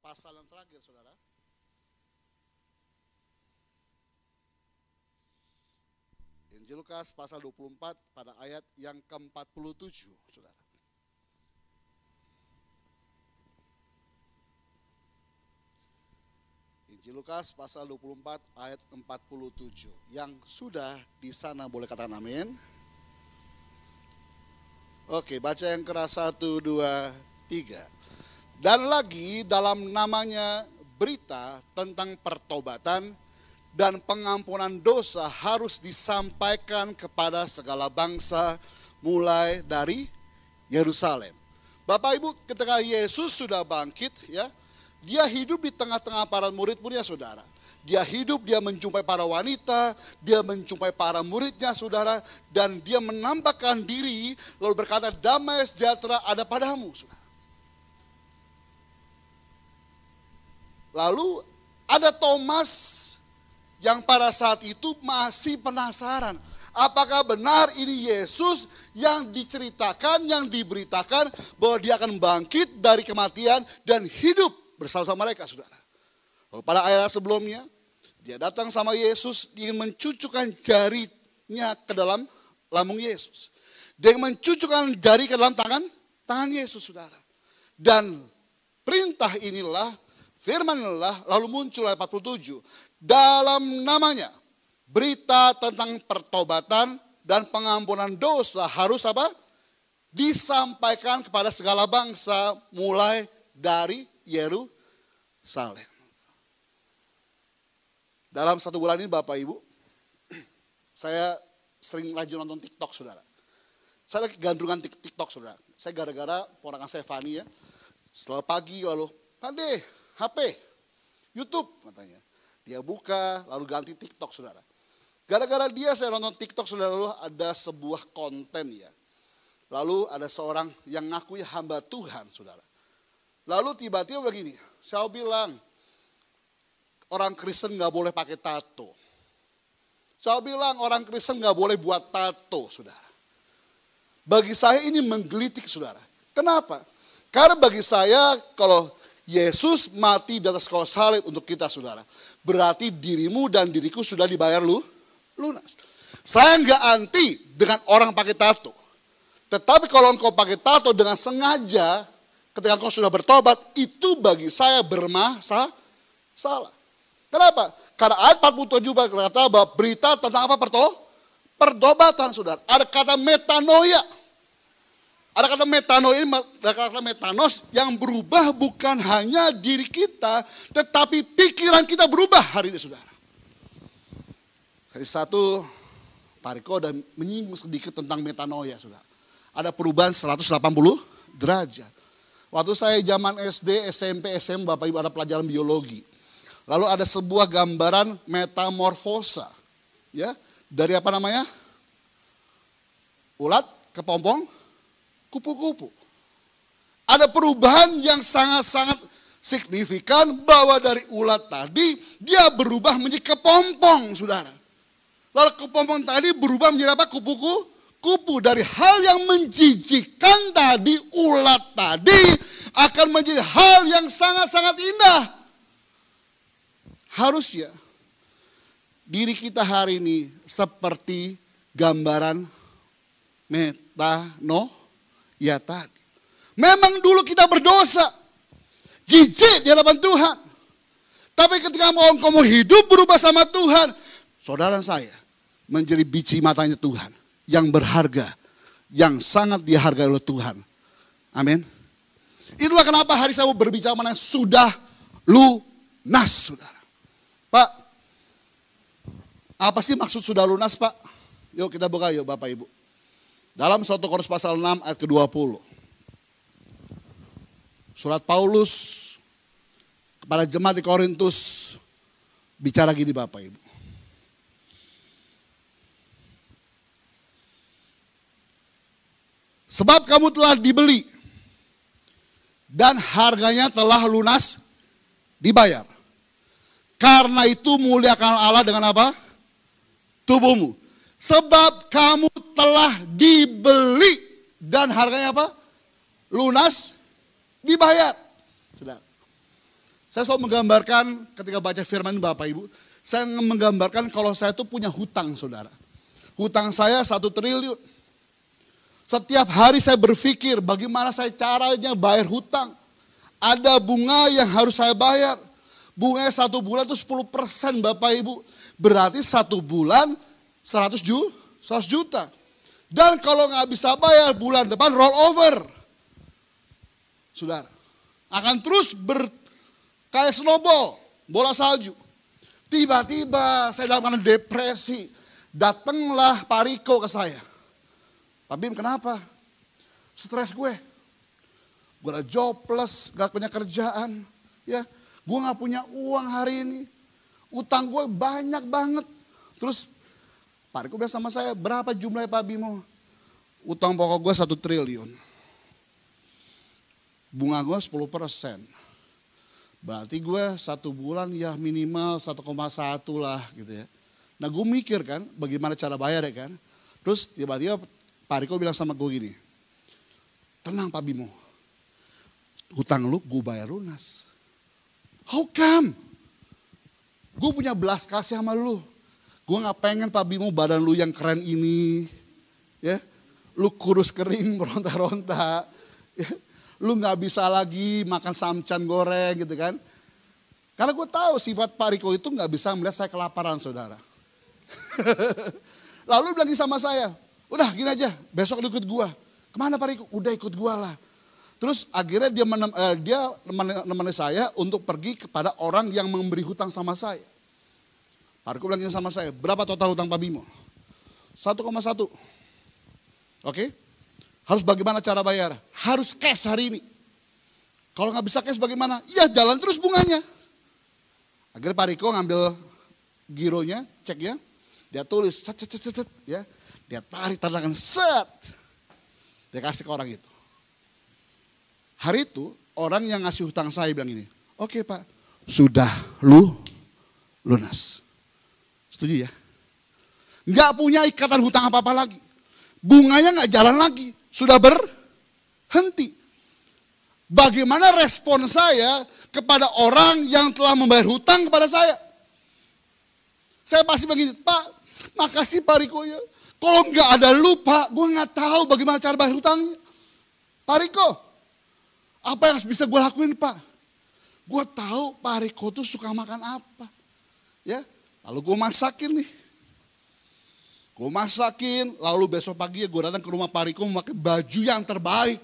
pasal yang terakhir, saudara. Injil Lukas pasal 24 pada ayat yang ke-47, saudara. Injil Lukas pasal 24 ayat 47. Yang sudah di sana boleh katakan amin. Oke, baca yang keras 1, 2, 3. Dan lagi dalam namanya berita tentang pertobatan dan pengampunan dosa harus disampaikan kepada segala bangsa mulai dari Yerusalem. Bapak Ibu, ketika Yesus sudah bangkit ya, dia hidup di tengah-tengah para murid-muridnya, saudara. Dia hidup, dia menjumpai para wanita, dia menjumpai para muridnya, saudara. Dan dia menampakkan diri, lalu berkata, damai sejahtera ada padamu, saudara. Lalu ada Thomas yang pada saat itu masih penasaran. Apakah benar ini Yesus yang diceritakan, yang diberitakan bahwa dia akan bangkit dari kematian dan hidup bersama-sama mereka, saudara. Lalu pada ayat sebelumnya, dia datang sama Yesus, ingin mencucukkan jarinya ke dalam lambung Yesus. Dia ingin mencucukkan jari ke dalam tangan Yesus, saudara. Dan perintah inilah, firman inilah, lalu muncul ayat 47. Dalam namanya, berita tentang pertobatan dan pengampunan dosa harus apa? Disampaikan kepada segala bangsa mulai dari Yerusalem. Dalam 1 bulan ini Bapak Ibu, saya sering rajin nonton TikTok, saudara. Saya lagi gandrungan TikTok, saudara. Saya gara-gara ponakan saya Fani ya, setelah pagi lalu, Pade, HP, YouTube katanya. Dia buka lalu ganti TikTok, saudara. Gara-gara dia saya nonton TikTok, saudara, lalu ada sebuah konten ya. Lalu ada seorang yang ngakui hamba Tuhan, saudara. Lalu tiba-tiba begini, saya bilang, orang Kristen gak boleh pakai tato. Saya bilang orang Kristen gak boleh buat tato, saudara. Bagi saya ini menggelitik, saudara. Kenapa? Karena bagi saya kalau Yesus mati di atas kayu salib untuk kita, saudara. Berarti dirimu dan diriku sudah dibayar lunas. Saya gak anti dengan orang pakai tato. Tetapi kalau engkau pakai tato dengan sengaja, ketika engkau sudah bertobat, itu bagi saya bermasalah. Kenapa? Karena ayat 47 berkata bahwa berita tentang apa? Pertobatan, saudara. Ada kata metanoia. Ada kata metanoia, ada kata metanos yang berubah bukan hanya diri kita, tetapi pikiran kita berubah hari ini, saudara. Hari satu, Pak Riko udah menyinggung sedikit tentang metanoia, saudara. Ada perubahan 180 derajat. Waktu saya zaman SD, SMP, SM, Bapak Ibu ada pelajaran biologi. Lalu ada sebuah gambaran metamorfosa. Ya, dari apa namanya? Ulat, kepompong, kupu-kupu. Ada perubahan yang sangat-sangat signifikan bahwa dari ulat tadi dia berubah menjadi kepompong, saudara. Lalu kepompong tadi berubah menjadi apa? Kupu. Dari hal yang menjijikkan tadi, ulat tadi akan menjadi hal yang sangat-sangat indah. Harusnya diri kita hari ini seperti gambaran metanoia tadi. Memang dulu kita berdosa, jijik di hadapan Tuhan. Tapi ketika engkau mau hidup berubah sama Tuhan, saudara saya menjadi biji matanya Tuhan yang berharga, yang sangat dihargai oleh Tuhan. Amin. Itulah kenapa hari saya mau berbicara mengenai sudah lunas, saudara. Pak, apa sih maksud sudah lunas, Pak? Yuk kita buka yuk Bapak Ibu. Dalam 1 Korintus pasal 6 ayat ke-20. Surat Paulus kepada jemaat di Korintus bicara gini Bapak Ibu. Sebab kamu telah dibeli dan harganya telah lunas dibayar. Karena itu muliakan Allah dengan apa? Tubuhmu. Sebab kamu telah dibeli dan harganya apa? Lunas dibayar. Saudara. Saya selalu menggambarkan ketika baca firman ini Bapak Ibu, saya menggambarkan kalau saya itu punya hutang saudara. Hutang saya 1 triliun. Setiap hari saya berpikir bagaimana saya caranya bayar hutang. Ada bunga yang harus saya bayar. Bunganya 1 bulan itu 10% Bapak Ibu. Berarti 1 bulan 100 juta. Dan kalau nggak bisa bayar bulan depan roll over. Saudara, akan terus kayak snowball, bola salju. Tiba-tiba saya dalam keadaan depresi. Datanglah Pak Riko ke saya. Pak Bim, kenapa? Stres gue. Gue udah jobless, gak punya kerjaan. Ya, gue gak punya uang hari ini. Utang gue banyak banget. Terus Pak Riko bilang sama saya, berapa jumlahnya Pak Bimo? Utang pokok gue 1 triliun. Bunga gue 10%. Berarti gue 1 bulan ya minimal 1,1 lah gitu ya. Nah gue mikir kan bagaimana cara bayar ya kan. Terus tiba-tiba Pak Riko bilang sama gue gini. Tenang Pak Bimo. Hutang lu gue bayar lunas. How come? Gue punya belas kasih sama lu. Gue gak pengen Pak Bimo badan lu yang keren ini. Ya, lu kurus kering meronta-ronta. Ya. Lu gak bisa lagi makan samcan goreng gitu kan. Karena gue tahu sifat Pak Riko itu gak bisa melihat saya kelaparan saudara. Lalu bilang sama saya, udah gini aja besok lu ikut gue. Kemana Pak Riko? Udah ikut gue lah. Terus akhirnya dia menemani saya untuk pergi kepada orang yang memberi hutang sama saya. Pak Riko bilang sama saya, berapa total hutang Pak Bimo? 1,1. Oke? Harus bagaimana cara bayar? Harus cash hari ini. Kalau nggak bisa cash bagaimana? Ya jalan terus bunganya. Akhirnya Pak Riko ngambil gironya, ceknya. Dia tulis, cet, ya. Dia tarik tanda tangan, set. Dia kasih ke orang itu. Hari itu orang yang ngasih hutang saya bilang ini, oke Pak, sudah lunas. Setuju ya? Nggak punya ikatan hutang apa-apa lagi. Bunganya nggak jalan lagi. Sudah berhenti. Bagaimana respon saya kepada orang yang telah membayar hutang kepada saya? Saya pasti begini, Pak, makasih Pak Riko ya. Kalau nggak ada lu Pak, gue nggak tahu bagaimana cara bayar hutangnya. Pak Riko, apa yang bisa gue lakuin Pak? Gue tahu Pak Riko tuh suka makan apa. Ya, lalu gue masakin nih. Gue masakin, lalu besok pagi gue datang ke rumah Pak Riko memakai baju yang terbaik.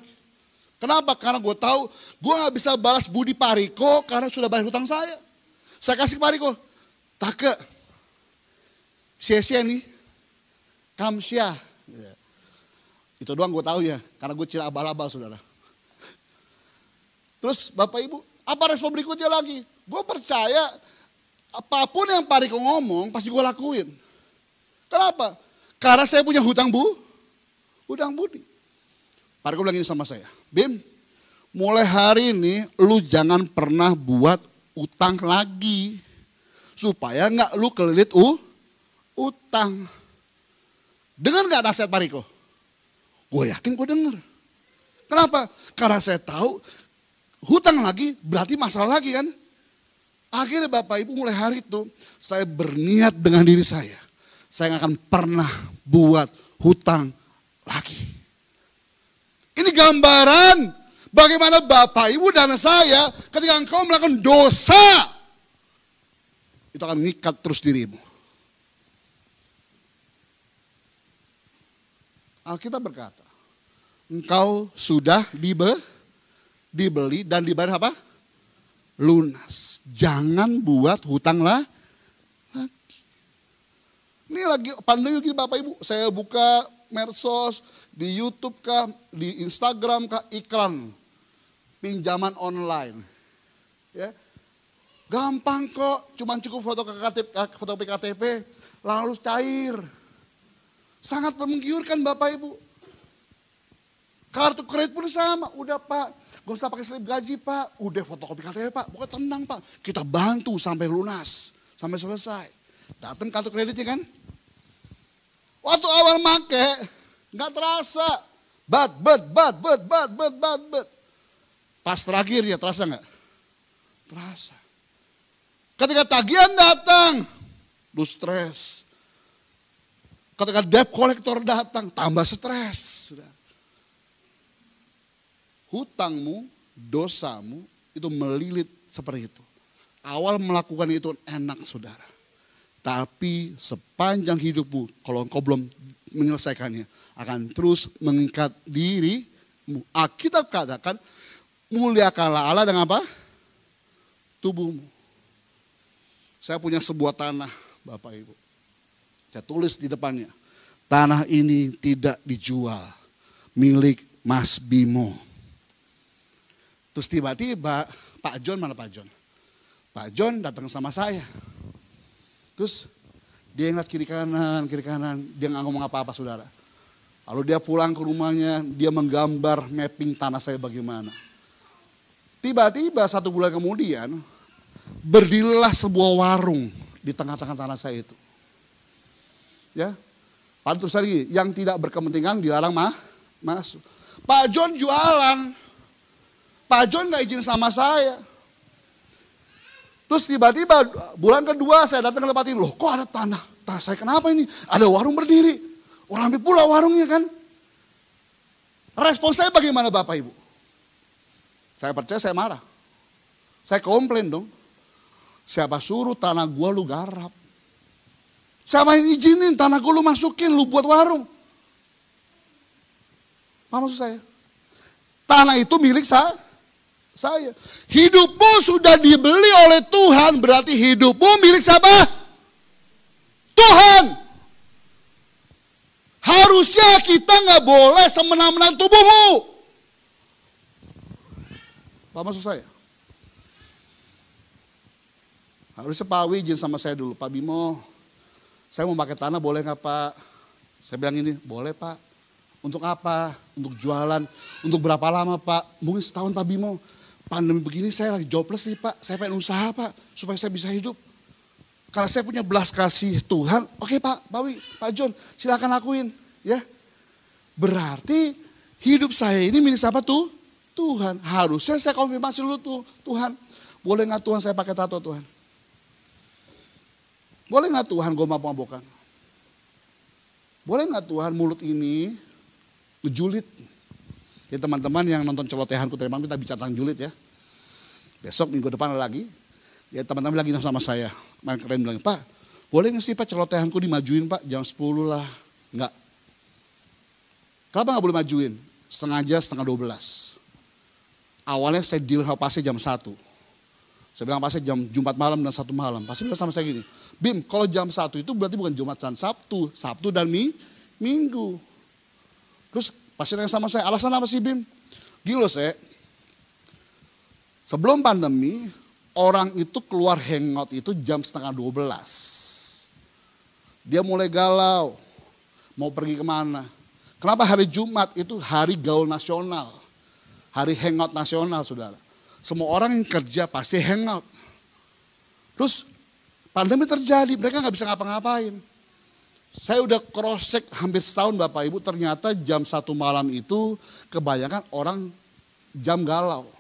Kenapa? Karena gue tahu gue gak bisa balas budi Pak Riko karena sudah bayar hutang saya. Saya kasih ke Pak Riko, take, sia-sia nih, kamsia. Itu doang gue tahu ya, karena gue cira abal-abal saudara. Terus Bapak Ibu, apa respon berikutnya lagi? Gue percaya apapun yang Pak Riko ngomong pasti gue lakuin. Kenapa? Karena saya punya hutang budi. Pak Riko bilang ini sama saya, Bim, mulai hari ini lu jangan pernah buat utang lagi. Supaya gak lu kelilit utang. Dengar gak nasihat Pak Riko? Gue yakin gue denger. Kenapa? Karena saya tahu hutang lagi berarti masalah lagi kan. Akhirnya Bapak Ibu mulai hari itu saya berniat dengan diri saya. Saya gak akan pernah buat hutang lagi. Ini gambaran bagaimana Bapak Ibu dan saya ketika engkau melakukan dosa. Itu akan mengikat terus dirimu. Alkitab berkata, engkau sudah dibeli dan dibayar apa? Lunas. Jangan buat hutang lagi. Ini lagi pandemi gini Bapak Ibu, saya buka medsos, di YouTube kah, di Instagram kah, iklan pinjaman online. Ya. Gampang kok, cuman cukup fotokopi KTP, lalu cair. Sangat menggiurkan Bapak Ibu. Kartu kredit pun sama, udah Pak, gak usah pakai slip gaji Pak, udah fotokopi KTP Pak, pokoknya tenang Pak. Kita bantu sampai lunas, sampai selesai. Datang kartu kreditnya kan. Waktu awal make, gak terasa. But. Pas terakhir ya terasa gak? Terasa. Ketika tagihan datang, lu stres. Ketika debt collector datang, tambah stres. Hutangmu, dosamu itu melilit seperti itu. Awal melakukan itu enak saudara. Tapi sepanjang hidupmu, kalau engkau belum menyelesaikannya, akan terus mengikat dirimu. Alkitab katakan, muliakanlah Allah dengan apa? Tubuhmu. Saya punya sebuah tanah, Bapak Ibu. Saya tulis di depannya, tanah ini tidak dijual, milik Mas Bimo. Terus tiba-tiba, Pak John, mana Pak John? Pak John datang sama saya. Terus dia ingat kiri kanan, dia nggak ngomong apa-apa saudara. Lalu dia pulang ke rumahnya, dia menggambar mapping tanah saya bagaimana. Tiba-tiba 1 bulan kemudian, berdirilah sebuah warung di tengah-tengah tanah saya itu. Ya, pada terus lagi, yang tidak berkepentingan dilarang masuk. Pak John jualan, Pak John nggak izin sama saya. Terus tiba-tiba bulan kedua saya datang ke tempat ini, loh kok ada tanah saya kenapa ini? Ada warung berdiri, orang ambil pula warungnya kan. Respon saya bagaimana Bapak Ibu? Saya percaya saya marah. Saya komplain dong. Siapa suruh tanah gua lu garap? Siapa yang izinin tanah gua lu masukin, lu buat warung? Apa maksud saya? Tanah itu milik saya. Hidupmu sudah dibeli oleh Tuhan, berarti hidupmu milik siapa? Tuhan. Harusnya kita nggak boleh semena-mena tubuhmu. Apa maksud saya? Harusnya Pak Wi izin sama saya dulu, Pak Bimo, saya mau pakai tanah boleh nggak Pak? Saya bilang ini, boleh Pak. Untuk apa? Untuk jualan. Untuk berapa lama Pak? Mungkin setahun Pak Bimo. Pandemi begini saya lagi jobless nih Pak. Saya pengen usaha Pak, supaya saya bisa hidup. Karena saya punya belas kasih Tuhan. Oke Pak, Pak Wi, Pak John, silakan lakuin. Ya, berarti hidup saya ini milik siapa tuh? Tuhan. Harusnya saya konfirmasi dulu tuh, Tuhan, boleh nggak Tuhan saya pakai tato Tuhan? Boleh nggak Tuhan gue mabok-mabokan? Boleh nggak Tuhan mulut ini ngejulit? Ya teman-teman yang nonton celotehanku tadi malam kita bicara tentang julid ya. Besok minggu depan lagi. Ya teman-teman lagi sama saya. Kemarin bilang, Pak boleh nggak sih Pak celotehanku dimajuin Pak jam 10 lah. Enggak. Kenapa nggak boleh majuin? Setengah 12. Awalnya saya deal sama pasnya jam 1. Saya bilang pasnya jam Jumat malam dan 1 malam. Pasnya bilang sama saya gini, Bim kalau jam 1 itu berarti bukan Jumat dan Sabtu. Sabtu dan Minggu. Terus pasien yang sama saya, alasan apa sih Bim? Gini loh saya, sebelum pandemi, orang itu keluar hangout itu jam setengah 12. Dia mulai galau, mau pergi kemana. Kenapa hari Jumat itu hari gaul nasional, hari hangout nasional saudara. Semua orang yang kerja pasti hangout. Terus pandemi terjadi, mereka nggak bisa ngapa-ngapain. Saya udah cross check hampir setahun Bapak Ibu, ternyata jam 1 malam itu kebanyakan orang jam galau.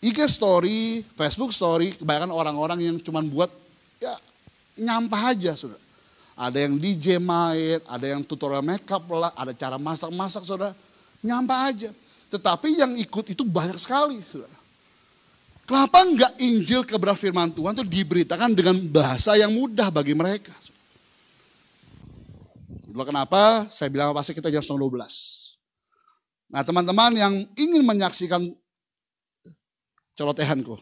IG story, Facebook story, kebanyakan orang-orang yang cuman buat ya nyampah aja saudara. Ada yang DJ main, ada yang tutorial makeup lah, ada cara masak-masak saudara. Nyampah aja. Tetapi yang ikut itu banyak sekali saudara. Kenapa enggak Injil kebenaran firman Tuhan itu diberitakan dengan bahasa yang mudah bagi mereka? Itulah kenapa saya bilang pasti kita jam 12. Nah teman-teman yang ingin menyaksikan celotehanku.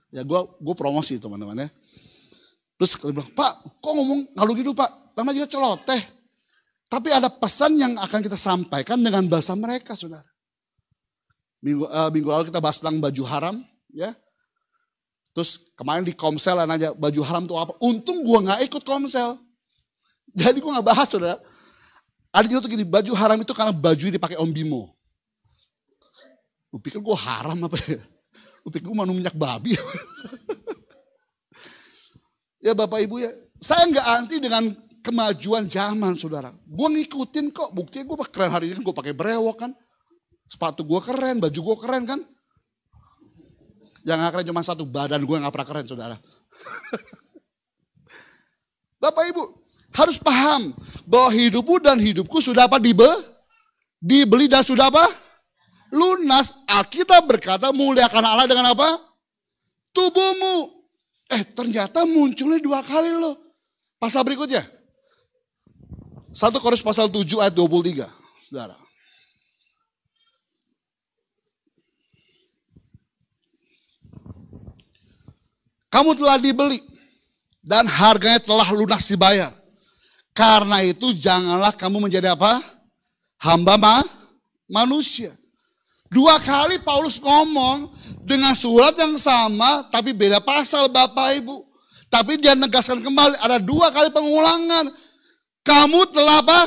Ya gue promosi teman-teman ya. Terus dia bilang, Pak kok ngomong ngalu gitu Pak? Namanya juga celoteh. Tapi ada pesan yang akan kita sampaikan dengan bahasa mereka saudara. Minggu lalu kita bahas tentang baju haram. Ya. Terus kemarin di Komsel nanya baju haram itu apa. Untung gue gak ikut Komsel. Jadi gue gak bahas saudara. Ada juga tuh gini, baju haram itu karena baju dipakai Om Bimo. Lu pikir gue haram apa ya? Lu pikir gue mau minyak babi? Ya Bapak Ibu ya, saya gak anti dengan kemajuan zaman saudara. Gue ngikutin kok, buktinya gue keren hari ini gue pakai brewok kan. Sepatu gue keren, baju gue keren kan. Yang gak keren cuma satu, badan gue gak pernah keren saudara. Bapak Ibu harus paham bahwa hidupmu dan hidupku sudah apa? Dibeli dan sudah apa? Lunas. Alkitab berkata muliakan Allah dengan apa? Tubuhmu. Ternyata munculnya 2 kali loh. Pasal berikutnya. 1 Korintus pasal 7 ayat 23. Saudara. Kamu telah dibeli dan harganya telah lunas dibayar. Karena itu janganlah kamu menjadi apa? Hamba manusia. 2 kali Paulus ngomong dengan surat yang sama tapi beda pasal Bapak Ibu. Tapi dia negaskan kembali ada 2 kali pengulangan. Kamu telah apa?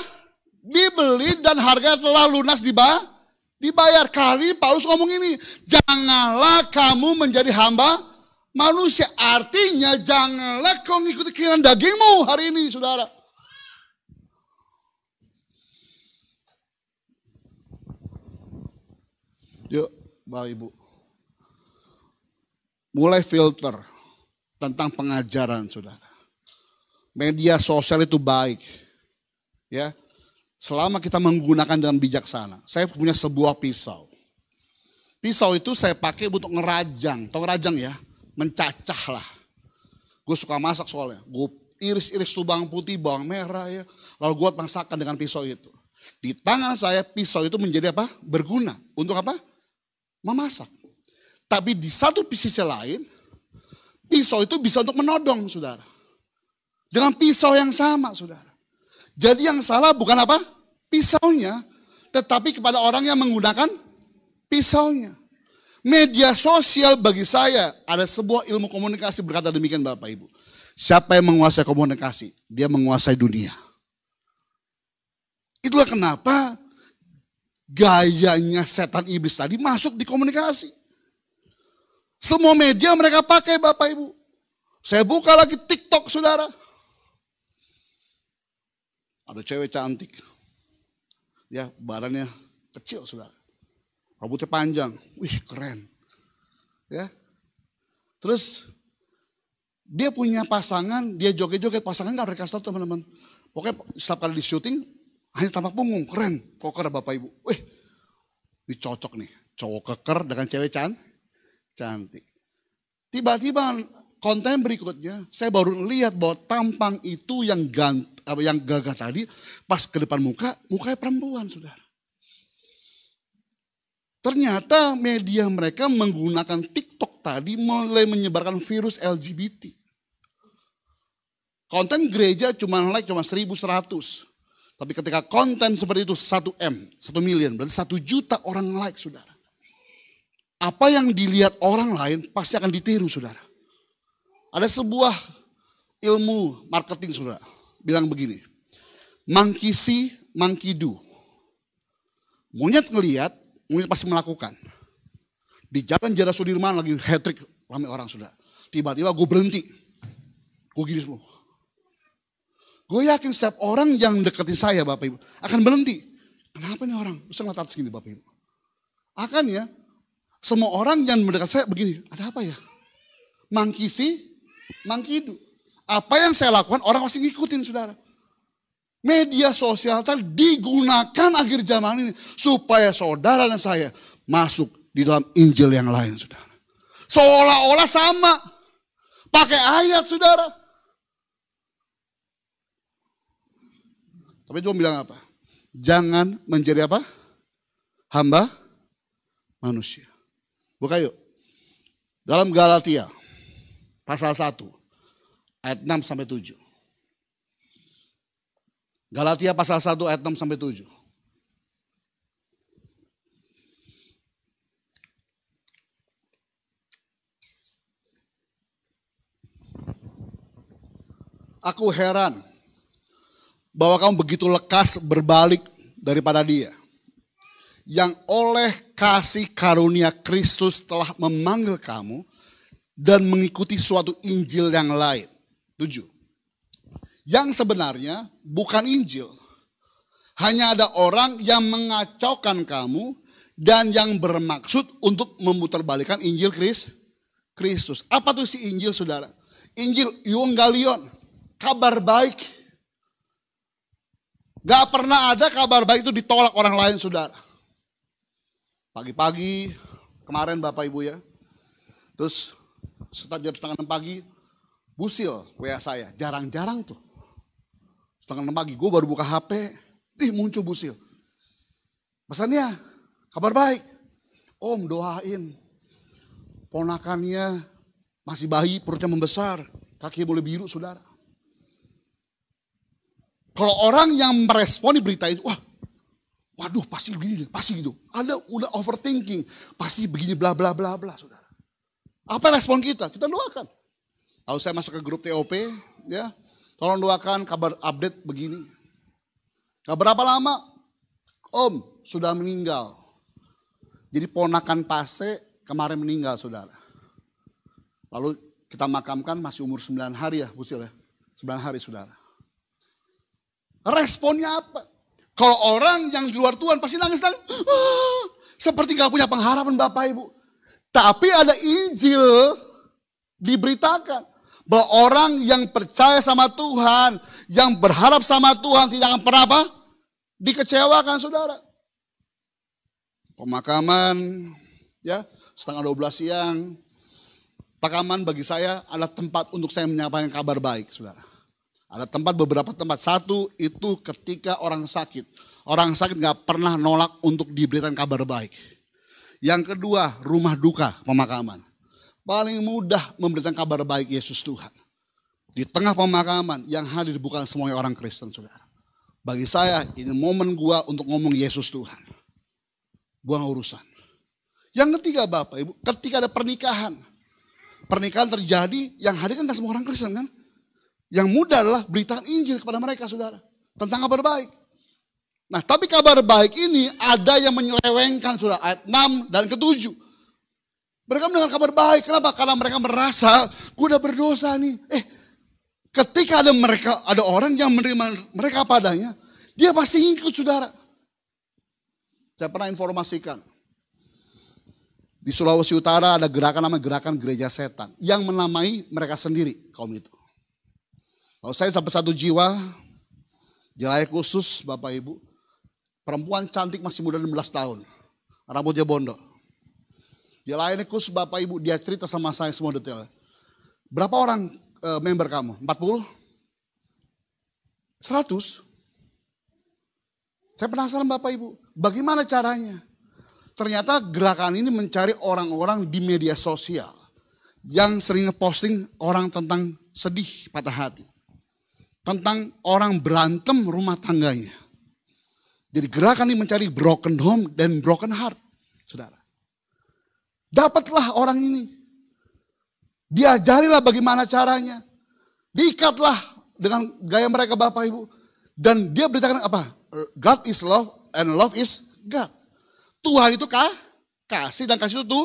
Dibeli dan harganya telah lunas dibayar. Kali Paulus ngomong ini, janganlah kamu menjadi hamba manusia. Artinya janganlah kau mengikuti keinginan dagingmu hari ini saudara. Yuk Bapak Ibu. Mulai filter tentang pengajaran saudara. Media sosial itu baik. Ya. Selama kita menggunakan dengan bijaksana. Saya punya sebuah pisau. Pisau itu saya pakai untuk ngerajang. Tahu ngerajang ya? Mencacah lah. Gue suka masak soalnya. Gue iris-iris tuh bawang putih, bawang merah ya. Lalu gue masakan dengan pisau itu. Di tangan saya pisau itu menjadi apa? Berguna. Untuk apa? Memasak. Tapi di satu sisi lain, pisau itu bisa untuk menodong saudara. Dengan pisau yang sama saudara. Jadi yang salah bukan apa? Pisaunya. Tetapi kepada orang yang menggunakan pisaunya. Media sosial bagi saya ada sebuah ilmu komunikasi berkata demikian Bapak Ibu. Siapa yang menguasai komunikasi? Dia menguasai dunia. Itulah kenapa gayanya setan iblis tadi masuk di komunikasi. Semua media mereka pakai Bapak Ibu. Saya buka lagi TikTok saudara. Ada cewek cantik. Ya badannya kecil saudara. Rambutnya panjang, wih keren. Ya. Terus dia punya pasangan, dia joget-joget, pasangan gak pernah kasih tahu teman-teman. Pokoknya setiap kali di syuting, hanya tampak punggung, keren. Koker Bapak Ibu. Wih, dicocok nih, cowok keker dengan cewek cantik. Tiba-tiba konten berikutnya, saya baru lihat bahwa tampang itu yang gagah tadi, pas ke depan mukanya perempuan saudara. Ternyata media mereka menggunakan TikTok tadi mulai menyebarkan virus LGBT. Konten gereja cuma 1.100. Tapi ketika konten seperti itu 1 million, berarti 1 juta orang like saudara. Apa yang dilihat orang lain pasti akan ditiru saudara. Ada sebuah ilmu marketing saudara. Bilang begini, monkey see, monkey do. Monyet ngelihat, monyet pasti melakukan. Di jalan Jenderal Sudirman lagi hat-trick, ramai orang sudah. Tiba-tiba gue berhenti. Gue gini semua. Gue yakin setiap orang yang deketin saya Bapak Ibu akan berhenti. Kenapa nih orang? Bisa ngeliat atas gini Bapak Ibu. Akan ya, semua orang yang mendekat saya begini, ada apa ya? Monkey see, monkey do. Apa yang saya lakukan orang pasti ngikutin saudara. Media sosial tadi digunakan akhir zaman ini supaya saudara dan saya masuk di dalam Injil yang lain saudara. Seolah-olah sama. Pakai ayat saudara. Tapi Tuhan bilang apa? Jangan menjadi apa? Hamba manusia. Buka yuk. Dalam Galatia pasal 1 ayat 6 sampai 7. Galatia pasal 1 ayat 6 sampai 7. Aku heran bahwa kamu begitu lekas berbalik daripada dia. Yang oleh kasih karunia Kristus telah memanggil kamu dan mengikuti suatu Injil yang lain. 7. Yang sebenarnya bukan Injil. Hanya ada orang yang mengacaukan kamu dan yang bermaksud untuk memutarbalikkan Injil Kristus. Apa tuh si Injil, saudara? Injil Euangelion, kabar baik. Gak pernah ada kabar baik itu ditolak orang lain, saudara. Pagi-pagi, kemarin Bapak Ibu ya, terus sekitar jam 5:30 pagi, Busil WA saya, jarang-jarang tuh. 5:30 pagi, gue baru buka HP, muncul Busil. Pesannya, kabar baik. Om doain, ponakannya masih bayi, perutnya membesar, kakinya boleh biru, saudara. Kalau orang yang meresponi berita itu, waduh pasti begini, pasti gitu. Ada udah overthinking, pasti begini bla bla bla bla, saudara. Apa respon kita? Kita doakan. Lalu saya masuk ke grup TOP, ya, tolong doakan kabar update begini. Gak berapa lama, Om sudah meninggal. Jadi ponakan Pase kemarin meninggal, saudara. Lalu kita makamkan masih umur 9 hari ya, Busil ya. 9 hari, saudara. Responnya apa? Kalau orang yang di luar Tuhan pasti nangis-nangis. Seperti gak punya pengharapan Bapak Ibu. Tapi ada Injil diberitakan. Bahwa orang yang percaya sama Tuhan, yang berharap sama Tuhan tidak akan pernah apa? Dikecewakan, saudara. Pemakaman, ya, 11:30 siang. Pemakaman bagi saya adalah tempat untuk saya menyampaikan kabar baik, saudara. Ada tempat, beberapa tempat. Satu itu ketika orang sakit. Orang sakit gak pernah nolak untuk diberikan kabar baik. Yang kedua, rumah duka, pemakaman. Paling mudah memberikan kabar baik Yesus Tuhan. Di tengah pemakaman yang hadir bukan semuanya orang Kristen, saudara. Bagi saya ini momen gua untuk ngomong Yesus Tuhan. Buang urusan. Yang ketiga Bapak Ibu, ketika ada pernikahan. Pernikahan terjadi yang hadir kan gak semua orang Kristen kan. Yang mudah adalah beritakan Injil kepada mereka, saudara. Tentang kabar baik. Nah, tapi kabar baik ini ada yang menyelewengkan, saudara. Ayat 6 dan ke-7. Mereka mendengar kabar baik. Kenapa? Karena mereka merasa, gue udah berdosa nih. Ketika ada orang yang menerima mereka padanya, dia pasti ikut, saudara. Saya pernah informasikan. Di Sulawesi Utara ada gerakan namanya Gerakan Gereja Setan. Yang menamai mereka sendiri, kaum itu. Kalau saya sampai 1 jiwa, jelai khusus Bapak Ibu. Perempuan cantik masih muda 16 tahun. Rambutnya bondol. Jelai khusus Bapak Ibu, dia cerita sama saya semua detail. Berapa orang member kamu? 40? 100? Saya penasaran Bapak Ibu, bagaimana caranya? Ternyata gerakan ini mencari orang-orang di media sosial. Yang sering posting orang tentang sedih, patah hati. Tentang orang berantem rumah tangganya. Jadi gerakan ini mencari broken home dan broken heart, saudara. Dapatlah orang ini. Diajarilah bagaimana caranya. Diikatlah dengan gaya mereka Bapak Ibu. Dan dia beritakan apa? God is love and love is God. Tuhan itu kasih dan kasih itu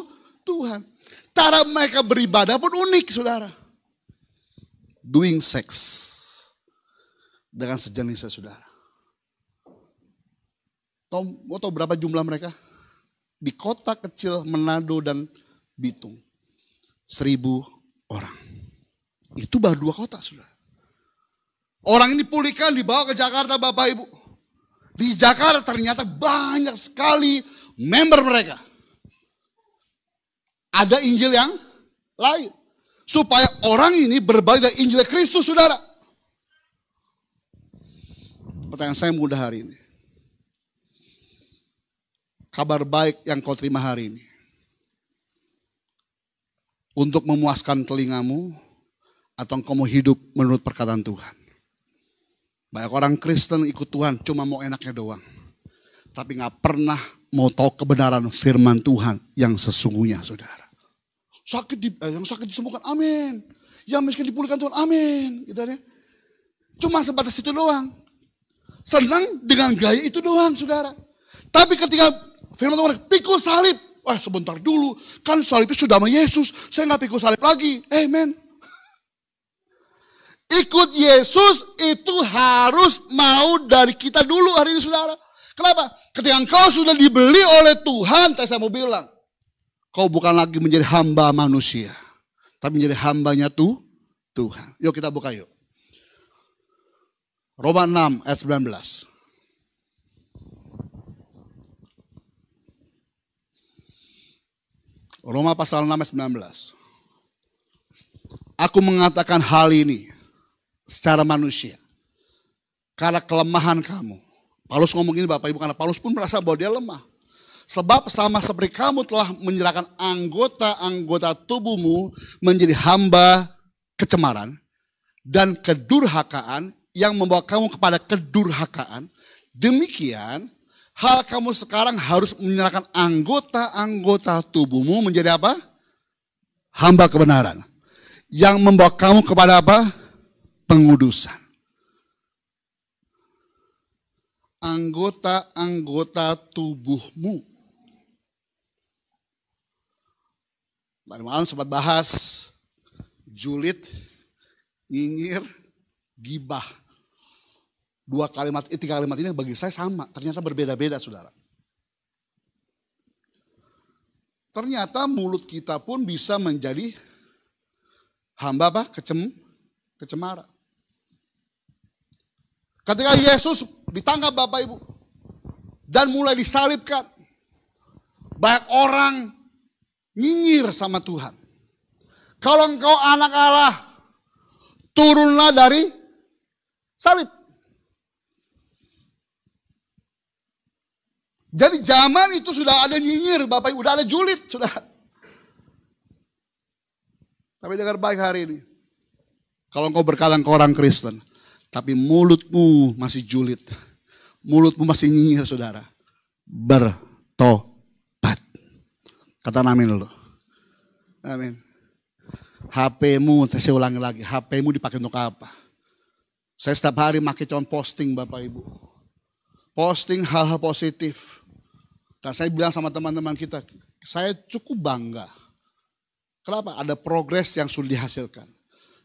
Tuhan. Cara mereka beribadah pun unik, saudara. Doing sex dengan sejenisnya, saudara. Mau tahu berapa jumlah mereka? Di kota kecil Manado dan Bitung. 1.000 orang. Itu baru 2 kota, saudara. Orang ini pulihkan dibawa ke Jakarta Bapak Ibu. Di Jakarta ternyata banyak sekali member mereka. Ada Injil yang lain. Supaya orang ini berbalik dari Injil Kristus, saudara. Pertanyaan saya mudah hari ini. Kabar baik yang kau terima hari ini. Untuk memuaskan telingamu. Atau engkau mau hidup menurut perkataan Tuhan. Banyak orang Kristen ikut Tuhan cuma mau enaknya doang. Tapi gak pernah mau tahu kebenaran firman Tuhan yang sesungguhnya, saudara. Yang sakit disembuhkan, amin. Yang miskin dipulihkan Tuhan, amin. Gitu ya. Cuma sebatas itu doang. Senang dengan gaya itu doang, saudara. Tapi ketika firman Tuhan, pikul salib. Wah, sebentar dulu. Kan salibnya sudah sama Yesus. Saya gak pikul salib lagi. Amen. Ikut Yesus itu harus mau dari kita dulu hari ini, saudara. Kenapa? Ketika engkau sudah dibeli oleh Tuhan, saya mau bilang, kau bukan lagi menjadi hamba manusia. tapi menjadi hambanya Tuhan. Yuk kita buka yuk. Roma 6 ayat 19. Roma pasal 6 ayat 19. Aku mengatakan hal ini secara manusia. Karena kelemahan kamu. Paulus ngomong ini Bapak Ibu, karena Paulus pun merasa bahwa dia lemah. Sebab sama seperti kamu telah menyerahkan anggota-anggota tubuhmu menjadi hamba kecemaran dan kedurhakaan yang membawa kamu kepada kedurhakaan. Demikian hal kamu sekarang harus menyerahkan anggota-anggota tubuhmu menjadi apa? Hamba kebenaran. Yang membawa kamu kepada apa? Pengudusan. Anggota-anggota tubuhmu. Tadi malam sempat bahas julid, nyinyir, gibah. Tiga kalimat ini bagi saya sama, ternyata berbeda-beda saudara. Ternyata mulut kita pun bisa menjadi hamba apa? Kecemara. Ketika Yesus ditangkap Bapak Ibu dan mulai disalibkan, banyak orang nyinyir sama Tuhan. Kalau engkau anak Allah, turunlah dari salib. Jadi zaman itu sudah ada nyinyir Bapak Ibu, sudah ada julid, sudah. Tapi dengar baik hari ini. Kalau engkau berkata engkau orang Kristen, tapi mulutmu masih julid. Mulutmu masih nyinyir saudara. Bertobat. Kata amin dulu. Amin. HP-mu, saya ulangi lagi. HP-mu dipakai untuk apa? Saya setiap hari pakai cuma posting Bapak Ibu. Posting hal-hal positif. Dan saya bilang sama teman-teman kita, saya cukup bangga. Kenapa? Ada progres yang sudah dihasilkan.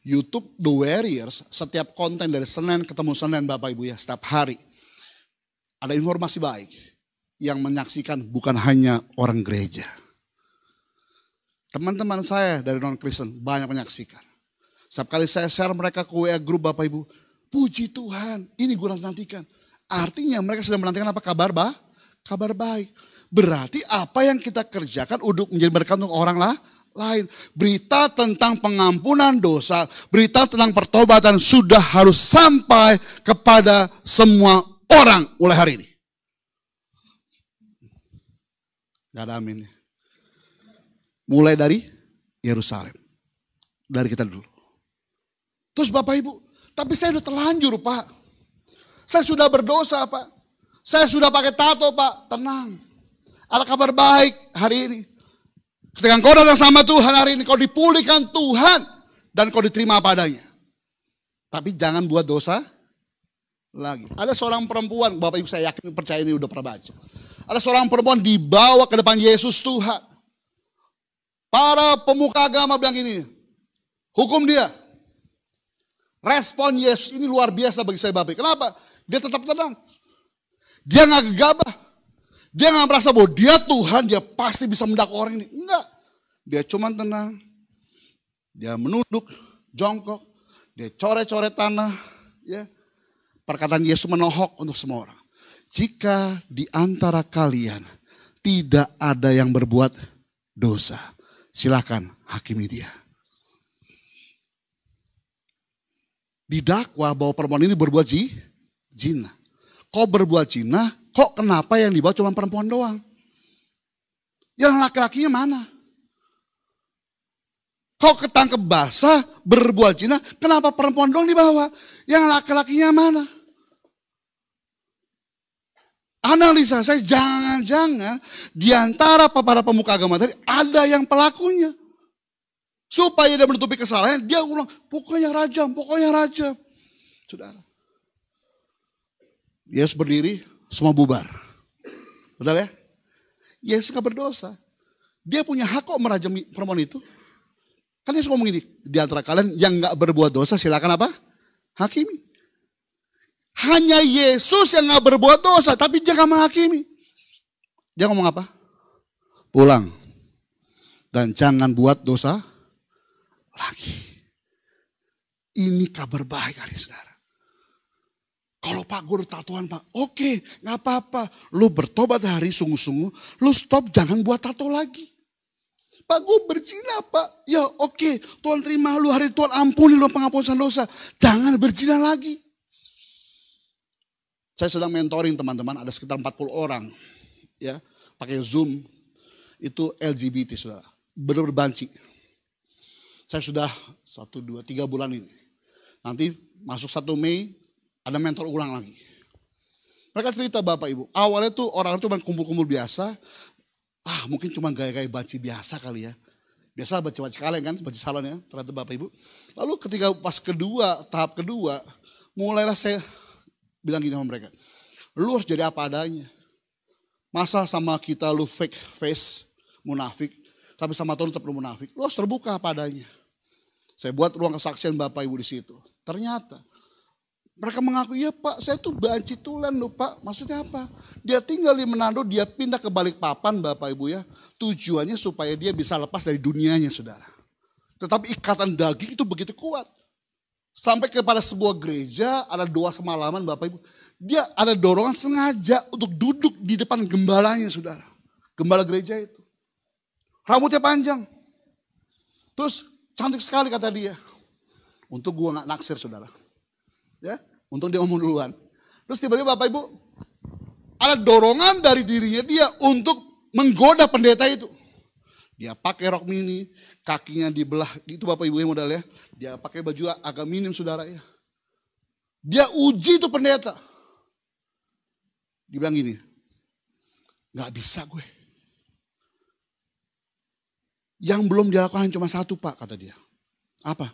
YouTube The Warriors, setiap konten dari Senin ketemu Senin Bapak Ibu ya, setiap hari. Ada informasi baik yang menyaksikan bukan hanya orang gereja. Teman-teman saya dari non-Kristen banyak menyaksikan. Setiap kali saya share mereka ke WA grup Bapak Ibu, puji Tuhan, ini gue nantikan. Artinya mereka sedang menantikan apa? Kabar baik. Berarti apa yang kita kerjakan untuk menjadi berkat untuk orang lain. Berita tentang pengampunan dosa, berita tentang pertobatan sudah harus sampai kepada semua orang mulai hari ini. Gak ada amin. Mulai dari Yerusalem. Dari kita dulu. Terus Bapak Ibu, tapi saya sudah terlanjur Pak. Saya sudah berdosa Pak. Saya sudah pakai tato Pak. Tenang. Ada kabar baik hari ini. Ketika kau datang sama Tuhan hari ini, kau dipulihkan Tuhan. Dan kau diterima apa adanya. Tapi jangan buat dosa lagi. Ada seorang perempuan, Bapak Ibu saya yakin percaya ini udah pernah baca. Ada seorang perempuan dibawa ke depan Yesus Tuhan. Para pemuka agama bilang ini, hukum dia. Respon Yesus ini luar biasa bagi saya Bapak. Kenapa? Dia tetap tenang. Dia gak gegabah. Dia gak merasa bahwa dia Tuhan, dia pasti bisa mendakwa orang ini. Enggak. Dia cuma tenang. Dia menunduk, jongkok. Dia coret-coret tanah. Ya. Perkataan Yesus menohok untuk semua orang. Jika di antara kalian tidak ada yang berbuat dosa, silakan hakimi dia. Didakwa bahwa perempuan ini berbuat zina. Kok berbuat zina, kok kenapa yang dibawa cuma perempuan doang? Yang laki-lakinya mana? Kok ketangkep basah berbuat zina, kenapa perempuan doang dibawa? Yang laki-lakinya mana? Analisa saya, jangan-jangan di antara para pemuka agama tadi ada yang pelakunya. Supaya dia menutupi kesalahan, dia ulang, pokoknya rajam. Saudara. Yesus berdiri, semua bubar. Betul ya? Yesus gak berdosa. Dia punya hak kok merajam perempuan itu. Kan Yesus ngomong ini, di antara kalian yang gak berbuat dosa silakan apa? Hakimi. Hanya Yesus yang gak berbuat dosa, tapi dia gak menghakimi. Dia ngomong apa? Pulang. Dan jangan buat dosa lagi. Ini kabar baik hari saudara. Kalau Pak gue udah tatoan Pak, oke gak apa-apa. Lu bertobat hari sungguh-sungguh, lu stop jangan buat tato lagi. Pak gue berzina Pak, ya oke Tuhan terima lu hari Tuhan ampuni lu penghapusan dosa. Jangan berzina lagi. Saya sedang mentoring teman-teman, ada sekitar 40 orang. Ya, pakai Zoom, itu LGBT saudara. Benar-benar banci. Saya sudah 1, 2, 3 bulan ini. Nanti masuk 1 Mei, ada mentor ulang lagi. Mereka cerita Bapak Ibu, awalnya tuh orang cuma kumpul-kumpul biasa. Mungkin cuma gaya-gaya banci biasa kali ya. Biasa baca-baca kalian kan, baca salon ya, ternyata Bapak Ibu. Lalu ketika pas tahap kedua, mulailah saya bilang gini sama mereka. Lu harus jadi apa adanya. Masa sama kita lu fake face, munafik. Tapi sama Tuhan tetap lu munafik. Lu harus terbuka apa adanya. Saya buat ruang kesaksian Bapak Ibu di situ. Ternyata mereka mengaku, iya Pak saya tuh banci tulen loh Pak. Maksudnya apa? Dia tinggal di Manado, dia pindah ke Balikpapan Bapak Ibu ya. Tujuannya supaya dia bisa lepas dari dunianya saudara. Tetapi ikatan daging itu begitu kuat. Sampai kepada sebuah gereja, ada doa semalaman Bapak Ibu. Dia ada dorongan sengaja untuk duduk di depan gembalanya saudara. Gembala gereja itu. Rambutnya panjang. Terus cantik sekali kata dia. Untuk gua gak naksir saudara. Ya, untung dia ngomong duluan. Terus tiba-tiba Bapak Ibu, ada dorongan dari dirinya dia untuk menggoda pendeta itu. Dia pakai rok mini, kakinya dibelah, itu Bapak Ibu yang modal ya. Dia pakai baju agak minim saudara ya. Dia uji itu pendeta. Dia bilang gini, gak bisa gue. Yang belum dilakukan cuma satu Pak kata dia. Apa?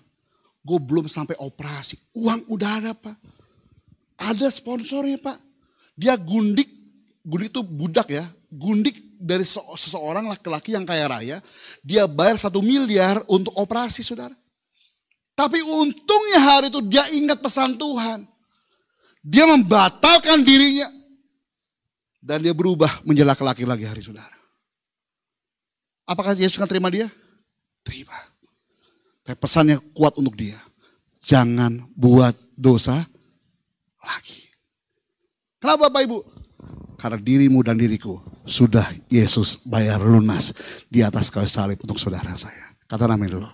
Gue belum sampai operasi. Uang udah ada Pak. Ada sponsornya Pak. Dia gundik itu budak ya. Gundik dari seseorang laki-laki yang kaya raya. Dia bayar 1 miliar untuk operasi saudara. Tapi untungnya hari itu dia ingat pesan Tuhan. Dia membatalkan dirinya. Dan dia berubah menjadi laki-laki lagi hari saudara. Apakah Yesus akan terima dia? Terima. Tapi pesannya kuat untuk dia. Jangan buat dosa lagi. Kenapa Bapak Ibu? Karena dirimu dan diriku sudah Yesus bayar lunas di atas kayu salib untuk saudara saya. Kata namanya dulu.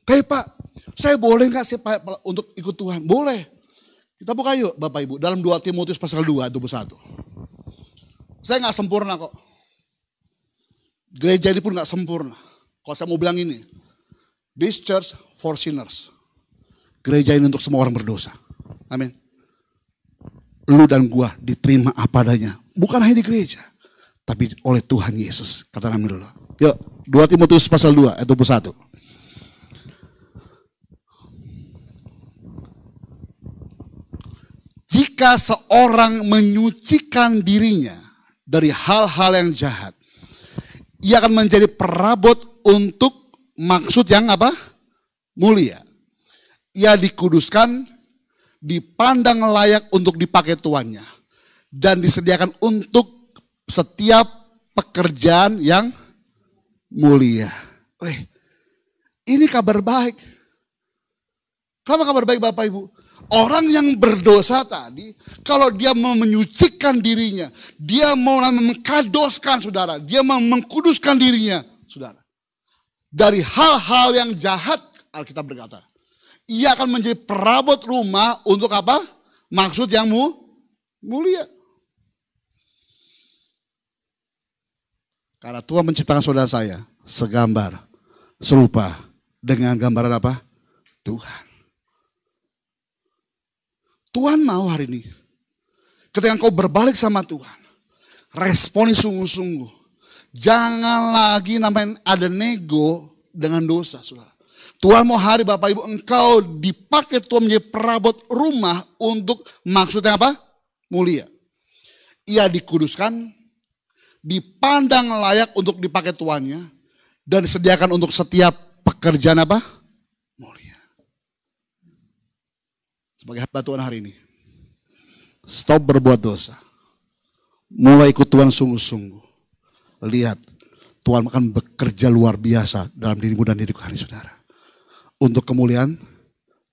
Hey Pak, saya boleh gak sih Pak untuk ikut Tuhan? Boleh. Kita buka yuk Bapak Ibu. Dalam 2 Timotius pasal 2, 21. Saya gak sempurna kok. Gereja ini pun gak sempurna. Kalau saya mau bilang ini. This church for sinners. Gereja ini untuk semua orang berdosa. Amin. Lu dan gua diterima apa adanya. Bukan hanya di gereja. Tapi oleh Tuhan Yesus. Kata nama dulu. Yuk 2 Timotius pasal 2 ayat 21. Jika seorang menyucikan dirinya dari hal-hal yang jahat. Ia akan menjadi perabot untuk maksud yang apa? Mulia. Ia dikuduskan, dipandang layak untuk dipakai tuannya. Dan disediakan untuk setiap pekerjaan yang mulia. Ini kabar baik. Kenapa kabar baik Bapak Ibu? Orang yang berdosa tadi, kalau dia mau menyucikan dirinya, dia mau mengkadoskan saudara, dia mau mengkuduskan dirinya, saudara. Dari hal-hal yang jahat, Alkitab berkata, ia akan menjadi perabot rumah untuk apa? Maksud yang mulia. Karena Tuhan menciptakan saudara saya segambar, serupa dengan gambaran apa? Tuhan. Tuhan mau hari ini, ketika kau berbalik sama Tuhan, responi sungguh-sungguh. Jangan lagi namanya ada nego dengan dosa, saudara. Tuhan mau hari Bapak Ibu, engkau dipakai Tuhan menjadi perabot rumah untuk maksudnya apa? Mulia. Ia dikuduskan, dipandang layak untuk dipakai tuannya, dan disediakan untuk setiap pekerjaan apa? Mulia. Sebagai hamba Tuhan hari ini, stop berbuat dosa. Mulai ikut Tuhan sungguh-sungguh. Lihat, Tuhan akan bekerja luar biasa dalam dirimu dan diriku hari saudara. untuk kemuliaan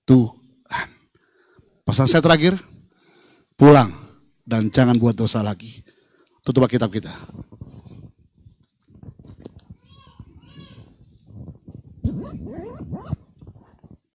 Tuhan. Pesan saya terakhir, pulang dan jangan buat dosa lagi. Tutup kitab kita.